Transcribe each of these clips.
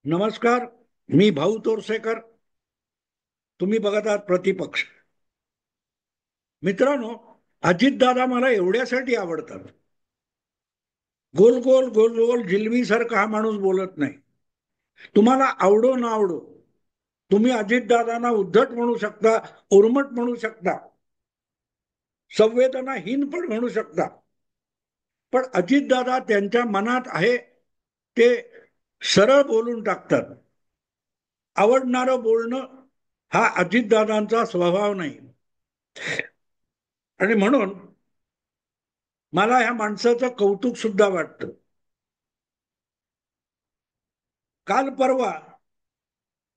नमस्कार. मी भाऊ तोरसेकर. तुम्ही बघत आहात प्रतिपक्ष. मित्रांनो, अजितदादा मला एवढ्यासाठी आवडतात. गोल गोल गोल गोल जिलबी सारखा हा माणूस बोलत नाही. तुम्हाला आवडो ना आवडो, तुम्ही अजितदादांना उद्धट म्हणू शकता, उर्मट म्हणू शकता, संवेदनाहीन पण म्हणू शकता. पण अजितदादा त्यांच्या मनात आहे ते सरळ बोलून टाकतात. आवडणारं बोलणं हा अजितदादांचा स्वभाव नाही. आणि म्हणून मला ह्या माणसाचं कौतुक सुद्धा वाटतं. काल परवा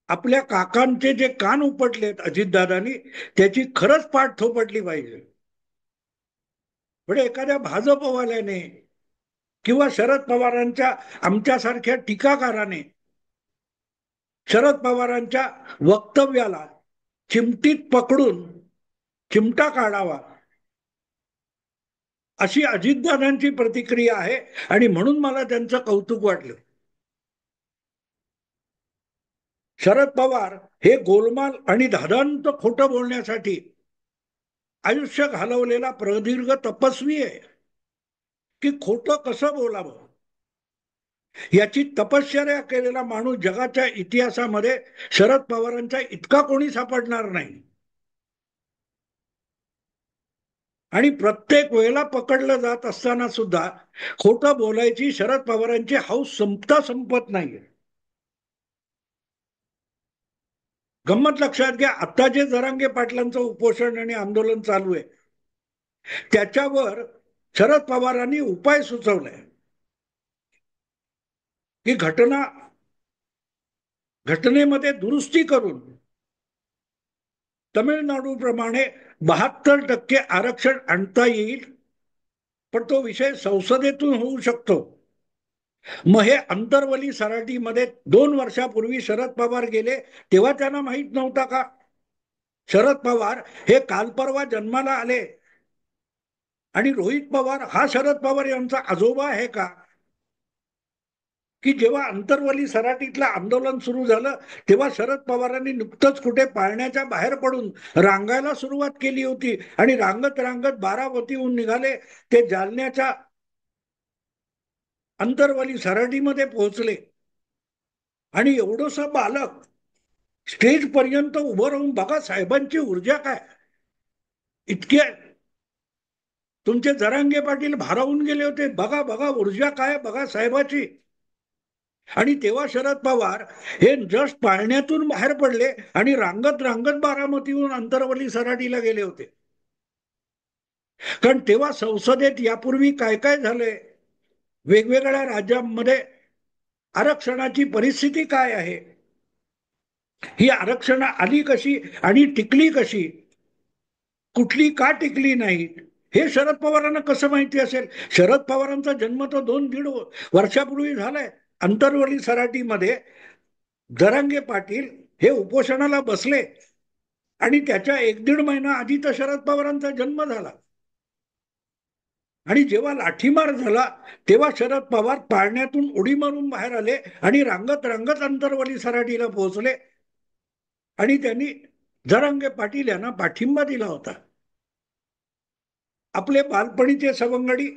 आपल्या काकांचे जे कान उपटलेत अजितदादांनी, त्याची खरंच पाठ थोपटली पाहिजे. म्हणजे एखाद्या भाजपवाल्याने किंवा शरद पवारांच्या आमच्यासारख्या टीकाकाराने शरद पवारांच्या वक्तव्याला चिमटीत पकडून चिमटा काढावा, अशी अजितदादांची प्रतिक्रिया आहे. आणि म्हणून मला त्यांचं कौतुक वाटलं. शरद पवार हे गोलमाल आणि धादांत खोटं बोलण्यासाठी आयुष्य घालवलेला प्रदीर्घ तपस्वी आहे. की खोटं कसं बोलावं याची तपश्चर्या केलेला माणूस जगाच्या इतिहासामध्ये शरद पवारांच्या इतका कोणी सापडणार नाही. आणि प्रत्येक वेळेला पकडलं जात असताना सुद्धा खोटं बोलायची शरद पवारांची हौस संपता संपत नाहीये. गंमत लक्षात घ्या, आता जे जरांगे पाटलांचं उपोषण आणि आंदोलन चालू आहे त्याच्यावर शरद पवारांनी उपाय सुचवलाय की घटनेमध्ये दुरुस्ती करून तमिळनाडूप्रमाणे 72% आरक्षण आणता येईल. पण तो विषय संसदेतून होऊ शकतो. मग हे अंतरवली सराटीमध्ये 2 वर्षापूर्वी शरद पवार गेले तेव्हा त्यांना माहित नव्हता का? शरद पवार हे काल परवा जन्माला आले आणि रोहित पवार हा शरद पवार यांचा आजोबा आहे का? की जेव्हा अंतरवली सराटीतलं आंदोलन सुरू झालं तेव्हा शरद पवारांनी नुकतंच कुठे पाळण्याच्या बाहेर पडून रांगायला सुरुवात केली होती आणि रांगत रांगत बारामतीहून निघाले ते जालन्याच्या अंतरवली सराटीमध्ये पोहोचले. आणि एवढंस बालक स्टेज पर्यंत उभं राहून बघा साहेबांची ऊर्जा काय. इतके तुमचे जरांगे पाटील भारावून गेले होते. बघा बघा ऊर्जा काय, बघा साहेबाची. आणि तेव्हा शरद पवार हे जस्ट पाळण्यातून बाहेर पडले आणि रांगत रांगत बारामतीहून अंतरवली सराटीला गेले होते. कारण तेव्हा संसदेत यापूर्वी काय काय झालंय, वेगवेगळ्या राज्यांमध्ये आरक्षणाची परिस्थिती काय आहे, ही आरक्षण आली कशी आणि टिकली कशी, कुठली का टिकली नाही, हे शरद पवारांना कसं माहिती असेल? शरद पवारांचा जन्म तो 2-1.5 वर्षापूर्वी झालाय. अंतरवली सराटीमध्ये जरांगे पाटील हे उपोषणाला बसले आणि त्याच्या 1-1.5 महिना आधी तर शरद पवारांचा जन्म झाला. आणि जेव्हा लाठीमार झाला तेव्हा शरद पवार पाळण्यातून उडी मारून बाहेर आले आणि रांगत रांगत अंतरवली सराटीला पोहोचले आणि त्यांनी जरांगे पाटील यांना पाठिंबा दिला होता. आपले बालपणीचे सवंगडी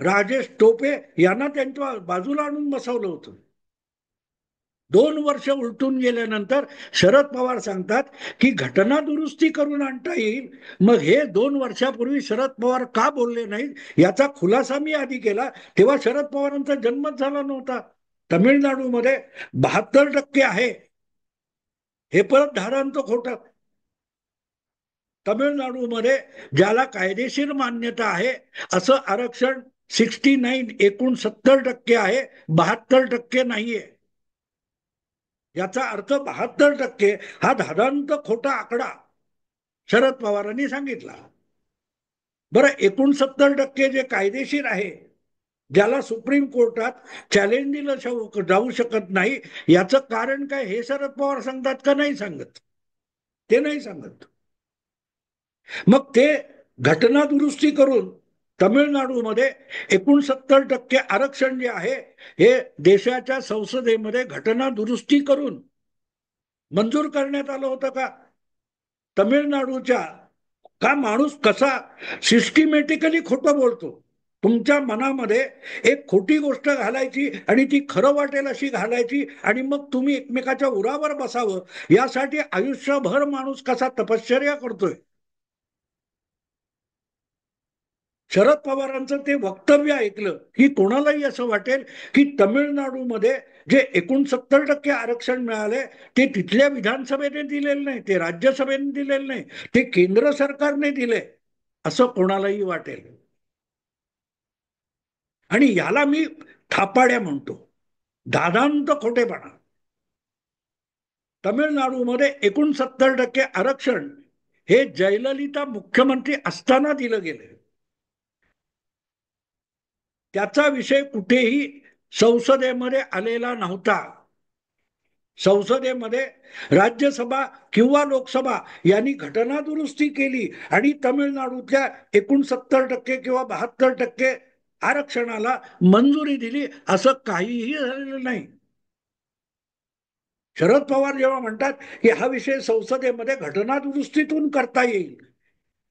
राजेश टोपे यांना त्यांच्या बाजूला आणून बसवलं होतं. 2 वर्ष उलटून गेल्यानंतर शरद पवार सांगतात की घटना दुरुस्ती करून आणता येईल. मग हे 2 वर्षापूर्वी शरद पवार का बोलले नाहीत याचा खुलासा मी आधी केला. तेव्हा शरद पवारांचा जन्मच झाला नव्हता. तमिळनाडूमध्ये 72% आहे, हे परत धारांचं खोटं. तमिळनाडूमध्ये ज्याला कायदेशीर मान्यता आहे असं आरक्षण 69 एकूण 70% आहे, 72% नाहीये. याचा अर्थ 72% हा धादांत खोटा आकडा शरद पवारांनी सांगितला. बरं, 69% जे कायदेशीर आहे, ज्याला सुप्रीम कोर्टात चॅलेंज दिलं जाऊ शकत नाही, याचं कारण काय हे शरद पवार सांगतात का नाही सांगत? ते नाही सांगत. मग ते घटना दुरुस्ती करून तमिळनाडूमध्ये 69% आरक्षण जे आहे हे देशाच्या संसदेमध्ये घटना दुरुस्ती करून मंजूर करण्यात आलं होतं का? तमिळनाडूच्या का माणूस कसा सिस्टमॅटिकली खोटं बोलतो? तुमच्या मनामध्ये एक खोटी गोष्ट घालायची आणि ती खरं वाटेल अशी घालायची आणि मग तुम्ही एकमेकाच्या उरावर बसावं यासाठी आयुष्यभर माणूस कसा तपश्चर्या करतोय. शरद पवारांचं ते वक्तव्य ऐकलं की कोणालाही असं वाटेल की तमिळनाडूमध्ये जे 69% आरक्षण मिळाले ते तिथल्या विधानसभेने दिलेलं नाही, ते राज्यसभेने दिलेलं नाही, ते केंद्र सरकारने दिले असं कोणालाही वाटेल. आणि याला मी थापाड्या म्हणतो, दादांत खोटेपणा. तमिळनाडूमध्ये 69% आरक्षण हे जयललिता मुख्यमंत्री असताना दिलं गेलं. त्याचा विषय कुठेही संसदेमध्ये आलेला नव्हता. संसदेमध्ये राज्यसभा किंवा लोकसभा यांनी घटना दुरुस्ती केली आणि तमिळनाडूतल्या 69% किंवा 72% आरक्षणाला मंजुरी दिली, असं काहीही झालेलं नाही. शरद पवार जेव्हा म्हणतात की हा विषय संसदेमध्ये घटना दुरुस्तीतून करता येईल,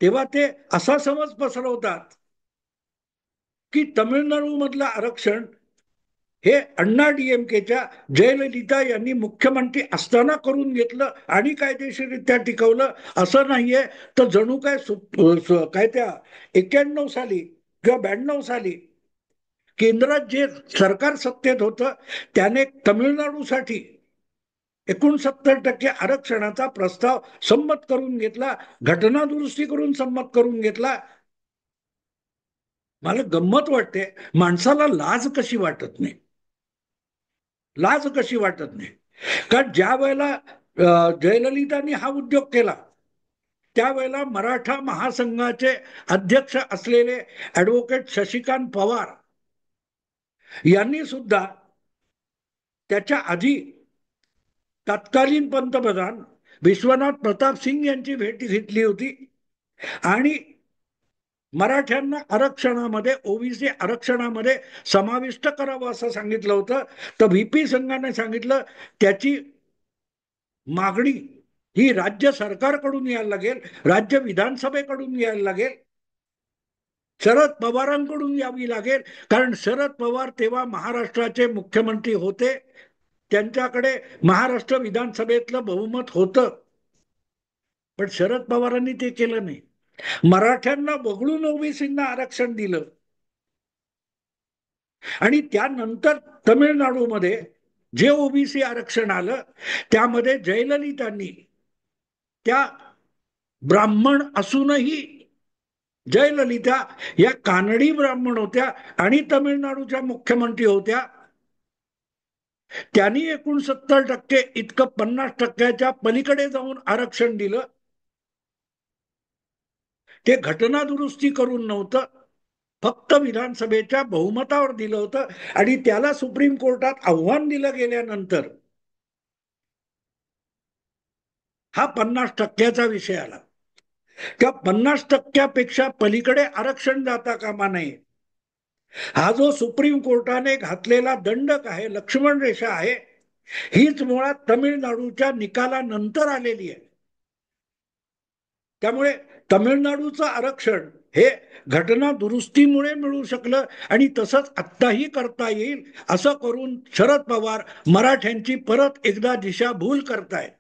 तेव्हा ते असा समज पसरवतात की तमिळनाडू मधलं आरक्षण हे अण्णा डीएमकेच्या जयललिता यांनी मुख्यमंत्री असताना करून घेतलं आणि कायदेशीररित्या टिकवलं असं नाहीये. तर जणू काय काय त्या 91 साली किंवा 92 साली केंद्रात जे सरकार सत्तेत होतं त्याने तमिळनाडूसाठी 69% आरक्षणाचा प्रस्ताव संमत करून घेतला, घटना दुरुस्ती करून संमत करून घेतला. मला गंमत वाटते, माणसाला लाज कशी वाटत नाही, लाज कशी वाटत नाही. कारण ज्या वेळेला जयललितांनी हा उद्योग केला त्यावेळेला मराठा महासंघाचे अध्यक्ष असलेले ऍडव्होकेट शशिकांत पवार यांनी सुद्धा त्याच्या आधी तत्कालीन पंतप्रधान विश्वनाथ प्रताप सिंग यांची भेट घेतली होती आणि मराठ्यांना आरक्षणामध्ये, ओबीसी आरक्षणामध्ये समाविष्ट करावं असं सांगितलं होतं. तर व्ही संघाने सांगितलं त्याची मागणी ही राज्य सरकारकडून यायला लागेल, राज्य विधानसभेकडून यायला लागेल, शरद पवारांकडून यावी लागेल. कारण शरद पवार तेव्हा महाराष्ट्राचे मुख्यमंत्री होते, त्यांच्याकडे महाराष्ट्र विधानसभेतलं बहुमत होतं. पण शरद पवारांनी ते केलं नाही. मराठ्यांना वगळून ओबीसींना आरक्षण दिलं आणि त्यानंतर तमिळनाडूमध्ये जे ओबीसी आरक्षण आलं त्यामध्ये जयललितांनी त्या ब्राह्मण असूनही, जयललिता या कानडी ब्राह्मण होत्या आणि तमिळनाडूच्या मुख्यमंत्री होत्या, त्यांनी 69% इतकं 50%च्या पलीकडे जाऊन आरक्षण दिलं. ते घटना दुरुस्ती करून नव्हतं, फक्त विधानसभेच्या बहुमतावर दिलं होतं आणि त्याला सुप्रीम कोर्टात आव्हान दिलं गेल्यानंतर हा 50%चा विषय आला. त्या 50%पेक्षा पलीकडे आरक्षण जाता कामा नये. हा जो सुप्रीम कोर्टाने घातलेला दंडक आहे, लक्ष्मण रेषा आहे, हीच मुळात तमिळनाडूच्या निकालानंतर आलेली आहे. त्यामुळे तमिळनाडूचं आरक्षण हे घटना दुरुस्तीमुळे मिळू शकलं आणि तसंच आत्ताही करता येईल असं करून शरद पवार मराठ्यांची परत एकदा दिशाभूल करतायत.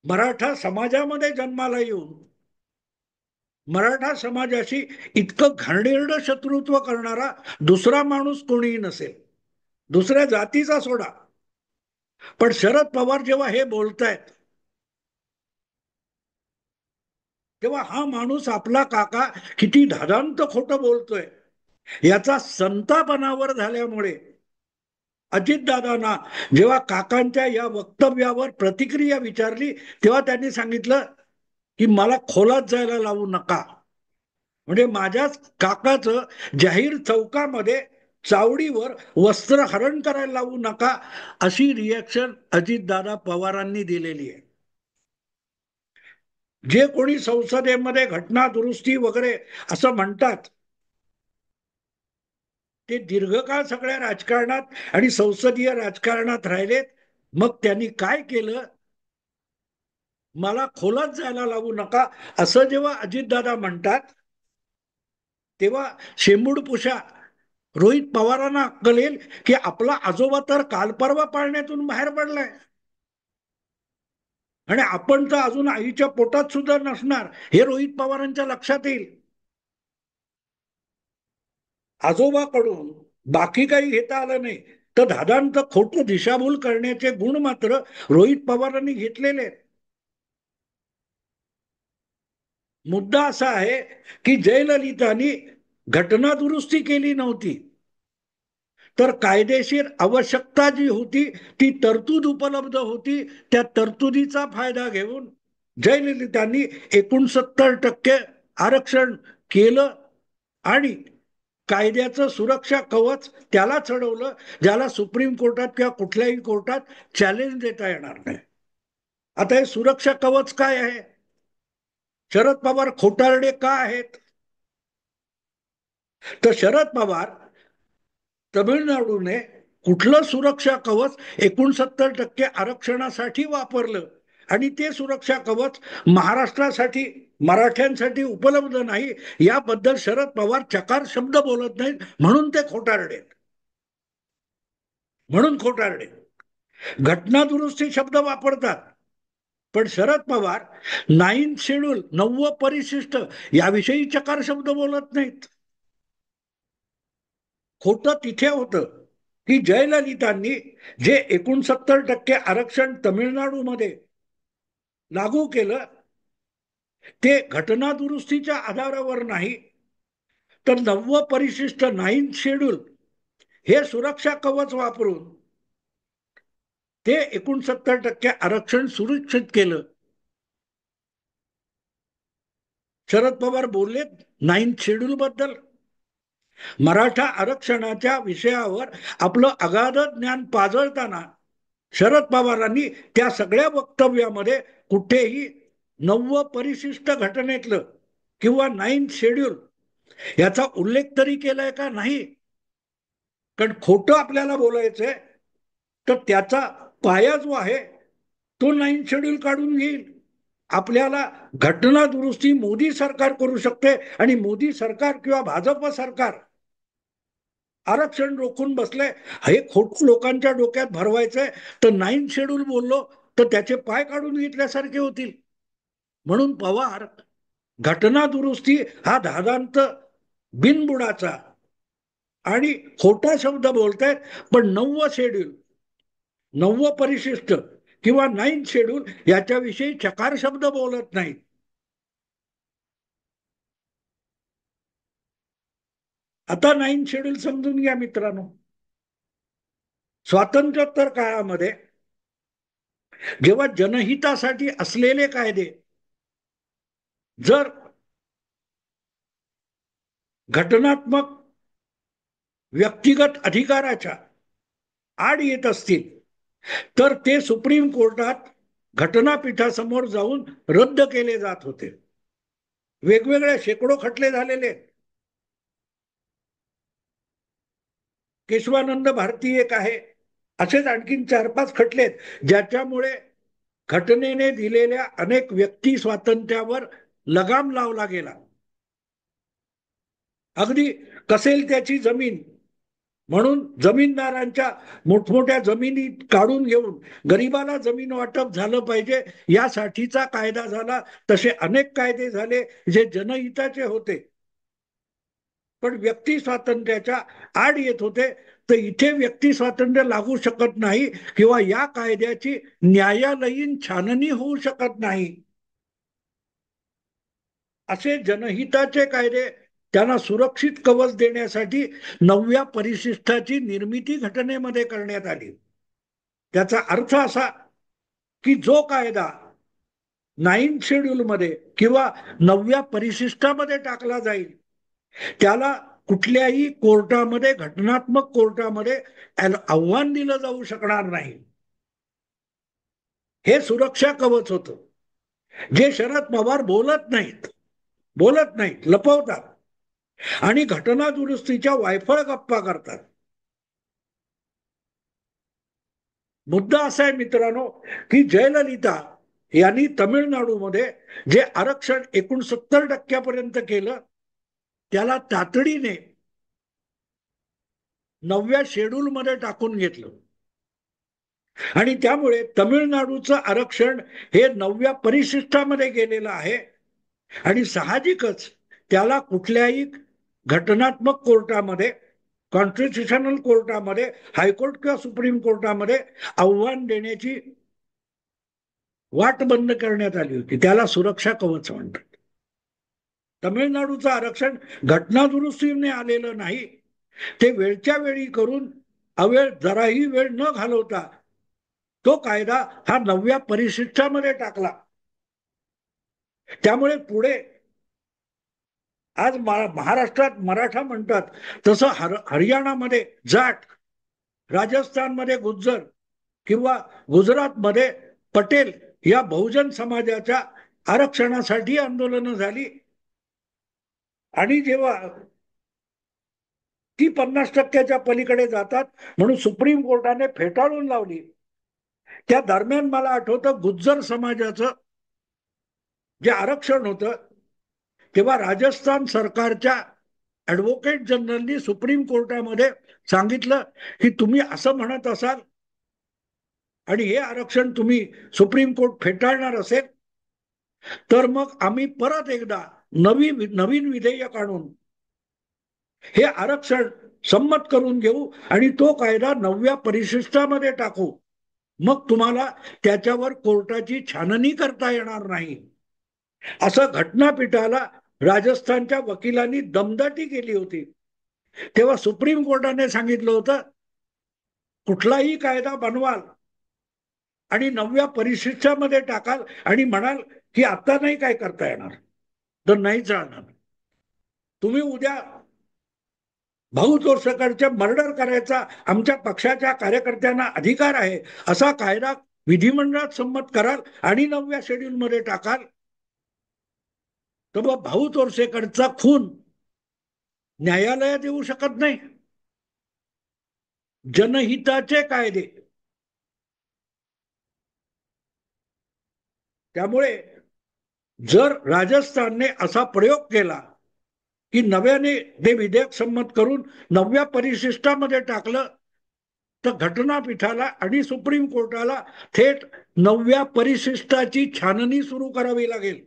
मराठा समाजामध्ये जन्माला येऊन मराठा समाजाशी इतकं घाणेरडं शत्रुत्व करणारा दुसरा माणूस कोणीही नसेल, दुसऱ्या जातीचा सोडा. पण शरद पवार जेव्हा हे बोलतायत तेव्हा हा माणूस आपला काका किती धादांत खोटं बोलतोय याचा संतापनावर झाल्यामुळे अजितदादांना जेव्हा काकांच्या या वक्तव्यावर प्रतिक्रिया विचारली तेव्हा त्यांनी सांगितलं की मला खोलात जायला लावू नका. म्हणजे माझ्याच काकाचं जाहीर चौकामध्ये चावडीवर वस्त्रहरण करायला लावू नका, अशी रिॲक्शन अजितदादा पवारांनी दिलेली आहे. जे कोणी संसदेमध्ये घटना दुरुस्ती वगैरे असं म्हणतात, ते दीर्घकाळ सगळ्या राजकारणात आणि संसदीय राजकारणात राहिलेत. मग त्यांनी काय केलं, मला खोलात जायला लावू नका असं जेव्हा अजितदादा म्हणतात, तेव्हा शेंबूडपुषा रोहित पवारांना अक्कल येईल की आपला आजोबा तर काल परवा पाळण्यातून बाहेर पडलाय आणि आपण तर अजून आईच्या पोटात सुद्धा नसणार, हे रोहित पवारांच्या लक्षात येईल. आजोबाकडून बाकी काही घेता आलं नाही, तर दादांत खोटं दिशाभूल करण्याचे गुण मात्र रोहित पवारांनी घेतलेले आहेत. मुद्दा असा आहे की जयललितांनी घटना दुरुस्ती केली नव्हती, तर कायदेशीर आवश्यकता जी होती ती तरतूद उपलब्ध होती, त्या तरतुदीचा फायदा घेऊन जयललितांनी 69% आरक्षण केलं आणि कायद्याचं सुरक्षा कवच त्याला चढवलं, ज्याला सुप्रीम कोर्टात किंवा कुठल्याही कोर्टात चॅलेंज देता येणार नाही. आता हे सुरक्षा कवच काय आहे? शरद पवार खोटारडे का आहेत? तर शरद पवार तमिळनाडूने कुठलं सुरक्षा कवच 69% आरक्षणासाठी वापरलं आणि ते सुरक्षा कवच महाराष्ट्रासाठी, मराठ्यांसाठी उपलब्ध नाही, याबद्दल शरद पवार चकार शब्द बोलत नाहीत, म्हणून ते खोटारडे, म्हणून खोटारडे. घटना दुरुस्ती शब्द वापरतात, पण शरद पवार 9th शेड्यूल 9व परिशिष्ट याविषयी चकार शब्द बोलत नाहीत. खोटं तिथे होतं की जयललितांनी जे 69% आरक्षण तमिळनाडूमध्ये लागू केलं, ते घटना दुरुस्तीच्या आधारावर नाही, तर 9व परिशिष्ट 9th शेड्यूल हे सुरक्षा कवच वापरून ते 69% आरक्षण सुरक्षित केलं. शरद पवार बोललेत 9th शेड्यूल बद्दल. मराठा आरक्षणाच्या विषयावर आपलं अगाध ज्ञान पाजळताना शरद पवारांनी त्या सगळ्या वक्तव्यामध्ये कुठेही 9व परिशिष्ट घटनेतलं किंवा 9th शेड्यूल याचा उल्लेख तरी केलाय का? नाही. कारण खोटं आपल्याला बोलायचंय, तर त्याचा पाया जो आहे तो 9th शेड्यूल काढून घेईल. आपल्याला घटना दुरुस्ती मोदी सरकार करू शकते आणि मोदी सरकार किंवा भाजप सरकार आरक्षण रोखून बसले, हे खोट लोकांच्या डोक्यात भरवायचंय, तर 9th शेड्यूल बोललो तर त्याचे पाय काढून घेतल्यासारखे होतील. म्हणून पवार घटना दुरुस्ती हा धादांत बिनबुडाचा आणि खोटा शब्द बोलतायत, पण 9व शेड्यूल, 9व परिशिष्ट किंवा 9th शेड्यूल याच्याविषयी चकार शब्द बोलत नाही. आता 9th शेड्यूल समजून घ्या मित्रांनो. स्वातंत्र्योत्तर काळामध्ये जेव्हा जनहितासाठी असलेले कायदे जर घटनात्मक व्यक्तिगत अधिकाराच्या आड येत असतील, तर ते सुप्रीम कोर्टात घटनापीठासमोर जाऊन रद्द केले जात होते. वेगवेगळे शेकडो खटले झालेले. केशवानंद भारती एक आहे, असेच आणखीन 4-5 खटले आहेत, ज्याच्यामुळे घटनेने दिलेल्या अनेक व्यक्ती स्वातंत्र्यावर लगाम लावला गेला. अगदी कसेल त्याची जमीन म्हणून जमीनदारांच्या मोठमोठ्या जमिनी काढून घेऊन गरिबाला जमीन वाटप झालं पाहिजे यासाठीचा कायदा झाला. तसे अनेक कायदे झाले जे जनहिताचे होते, पण व्यक्ती स्वातंत्र्याच्या आड येत होते. तर इथे व्यक्ती स्वातंत्र्य लागू शकत नाही किंवा या कायद्याची न्यायालयीन छाननी होऊ शकत नाही. असे जनहिताचे कायदे त्यांना सुरक्षित कवच देण्यासाठी 9व्या परिशिष्टाची निर्मिती घटनेमध्ये करण्यात आली. त्याचा अर्थ असा की जो कायदा 9th शेड्यूल मध्ये किंवा 9व्या परिशिष्टामध्ये टाकला जाईल, त्याला कुठल्याही कोर्टामध्ये, घटनात्मक कोर्टामध्ये आव्हान दिलं जाऊ शकणार नाही. हे सुरक्षा कवच होतं. जे शरद पवार बोलत नाहीत, लपवतात आणि घटना दुरुस्तीच्या वायफळ गप्पा करतात. मुद्दा असा आहे मित्रांनो, की जयललिता यांनी तमिळनाडूमध्ये जे आरक्षण 69% केलं, त्याला तातडीने 9व्या शेड्यूलमध्ये टाकून घेतलं आणि त्यामुळे तमिळनाडूचं आरक्षण हे 9व्या परिशिष्टामध्ये गेलेलं आहे आणि साहजिकच त्याला कुठल्याही घटनात्मक कोर्टामध्ये, कॉन्स्टिट्यूशनल कोर्टामध्ये, हायकोर्ट किंवा सुप्रीम कोर्टामध्ये आव्हान देण्याची वाट बंद करण्यात आली होती. त्याला सुरक्षा कवच म्हणतात. तमिळनाडूचं आरक्षण घटना दुरुस्तीने आलेलं नाही, ते वेळच्या वेळी करून अवेळ जराही वेळ न घालवता तो कायदा हा 9व्या परिशिष्टामध्ये टाकला. त्यामुळे पुढे आज महाराष्ट्रात मराठा म्हणतात, तसं हरियाणामध्ये जाट, राजस्थानमध्ये गुज्जर किंवा गुजरातमध्ये पटेल या बहुजन समाजाच्या आरक्षणासाठी आंदोलनं झाली आणि जेव्हा ती 50%च्या पलीकडे जातात म्हणून सुप्रीम कोर्टाने फेटाळून लावली. त्या दरम्यान मला आठवतं गुज्जर समाजाचं जे आरक्षण होतं, तेव्हा राजस्थान सरकारच्या ऍडव्होकेट जनरलनी सुप्रीम कोर्टामध्ये सांगितलं की तुम्ही असं म्हणत असाल आणि हे आरक्षण तुम्ही सुप्रीम कोर्ट फेटाळणार असेल तर मग आम्ही परत एकदा नवीन विधेयक आणून हे आरक्षण संमत करून घेऊ आणि तो कायदा 9व्या परिशिष्टामध्ये टाकू, मग तुम्हाला त्याच्यावर कोर्टाची छाननी करता येणार नाही, असं घटनापीठाला राजस्थानच्या वकिलांनी दमदाटी केली होती. तेव्हा सुप्रीम कोर्टाने सांगितलं होतं कुठलाही कायदा बनवाल आणि 9व्या परिशिष्टामध्ये टाकाल आणि म्हणाल की आता नाही काय करता येणार तर नाही चालणार. तुम्ही उद्या भाऊ तोरसेकरचे मर्डर करायचा आमच्या पक्षाच्या कार्यकर्त्यांना अधिकार आहे असा कायदा विधिमंडळात संमत कराल आणि 9व्या शेड्यूलमध्ये टाकाल, तर मग भाऊ तोरसेकरचा खून न्यायालयात येऊ शकत नाही. जनहिताचे कायदे. त्यामुळे जर राजस्थानने असा प्रयोग केला की नव्याने ते विधेयक संमत करून 9व्या परिशिष्टामध्ये टाकलं, तर घटनापीठाला आणि सुप्रीम कोर्टाला थेट 9व्या परिशिष्टाची छाननी सुरू करावी लागेल.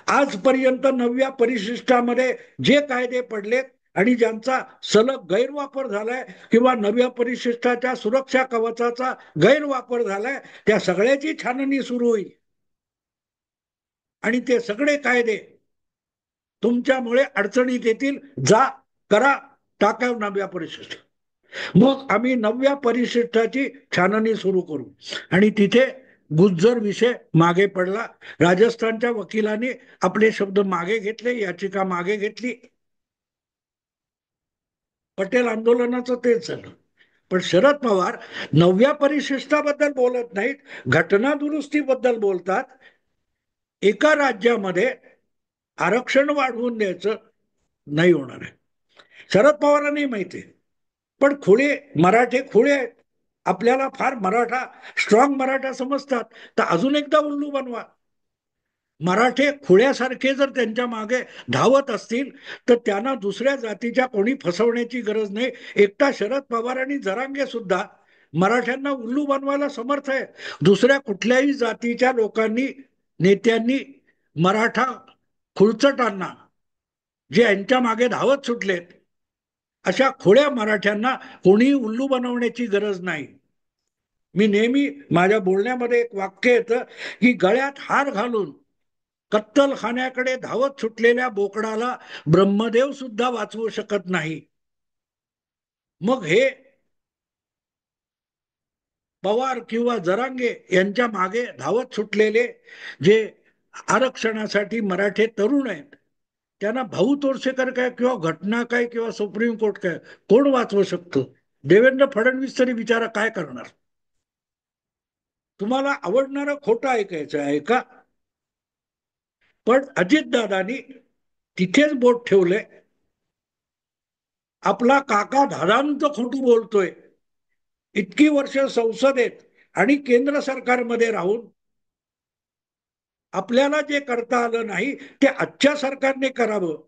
आजपर्यंत 9व्या परिशिष्टामध्ये जे कायदे पडलेत आणि ज्यांचा सलग गैरवापर झालाय किंवा 9व्या परिशिष्टाच्या सुरक्षा कवचाचा गैरवापर झालाय, त्या सगळ्याची छाननी सुरू होईल आणि ते सगळे कायदे तुमच्यामुळे अडचणीत येतील. जा करा, टाका 9व्या परिशिष्ट, मग आम्ही 9व्या परिशिष्टाची छाननी सुरू करू. आणि तिथे गुज्जर विषय मागे पडला. राजस्थानच्या वकिलांनी आपले शब्द मागे घेतले, याचिका मागे घेतली. पटेल आंदोलनाचं तेच झालं. पण शरद पवार 9व्या परिशिष्टाबद्दल बोलत नाहीत, घटना दुरुस्तीबद्दल बोलतात. एका राज्यामध्ये आरक्षण वाढवून द्यायचं नाही होणार आहे, शरद पवारांनी माहिती आहे. पण मराठे खुळे आहेत, आपल्याला फार स्ट्रॉंग मराठा समजतात, तर अजून एकदा उल्लू बनवा. मराठे खुळ्यासारखे जर त्यांच्या मागे धावत असतील तर त्यांना दुसऱ्या जातीच्या कोणी फसवण्याची गरज नाही. एकटा शरद पवार आणि जरांगे सुद्धा मराठ्यांना उल्लू बनवायला समर्थ आहे. दुसऱ्या कुठल्याही जातीच्या लोकांनी, नेत्यांनी मराठा खुळचटांना जे यांच्या मागे धावत सुटलेत, अशा खोड्या मराठ्यांना कोणी उल्लू बनवण्याची गरज नाही. मी नेहमी माझ्या बोलण्यामध्ये एक वाक्य येतं की गळ्यात हार घालून कत्तलखान्याकडे धावत सुटलेल्या बोकडाला ब्रह्मदेव सुद्धा वाचवू शकत नाही. मग हे पवार किंवा जरांगे यांच्या मागे धावत सुटलेले जे आरक्षणासाठी मराठे तरुण आहेत, त्यांना भाऊ तोरसेकर काय किंवा घटना काय किंवा सुप्रीम कोर्ट काय कोण वाचवू शकतो? देवेंद्र फडणवीस तरी बिचारा काय करणार? तुम्हाला आवडणारं खोटं ऐकायचं आहे का? पण अजितदादांनी तिथेच बोट ठेवले. आपला काका धादांत खोटू बोलतोय. इतकी वर्ष संसदेत आणि केंद्र सरकारमध्ये राहून आपल्याला जे करता आलं नाही ते आजच्या सरकारने करावं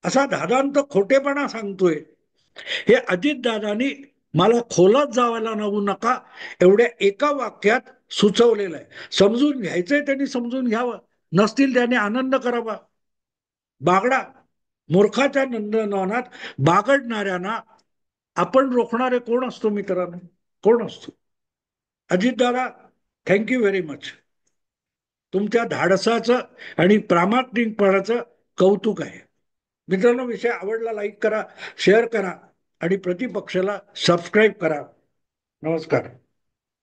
असा धादांत खोटेपणा सांगतोय. हे अजितदादांनी मला खोलात जावायला लावू नका एवढ्या एका वाक्यात सुचवलेलं आहे. समजून घ्यायचंय त्यांनी समजून घ्यावं, नसतील त्याने आनंद करावा. बागडा मूर्खाच्या नंदनवनात बागडणाऱ्यांना आपण रोखणारे कोण असतो मित्रांनो? कोण असतो? Ajitdada, thank you very much. तुमच्या धाडसाचं आणि प्रामाणिकपणाचं कौतुक आहे. मित्रांनो, विषय आवडला लाईक करा, शेअर करा आणि प्रतिपक्षाला सबस्क्राईब करा. नमस्कार.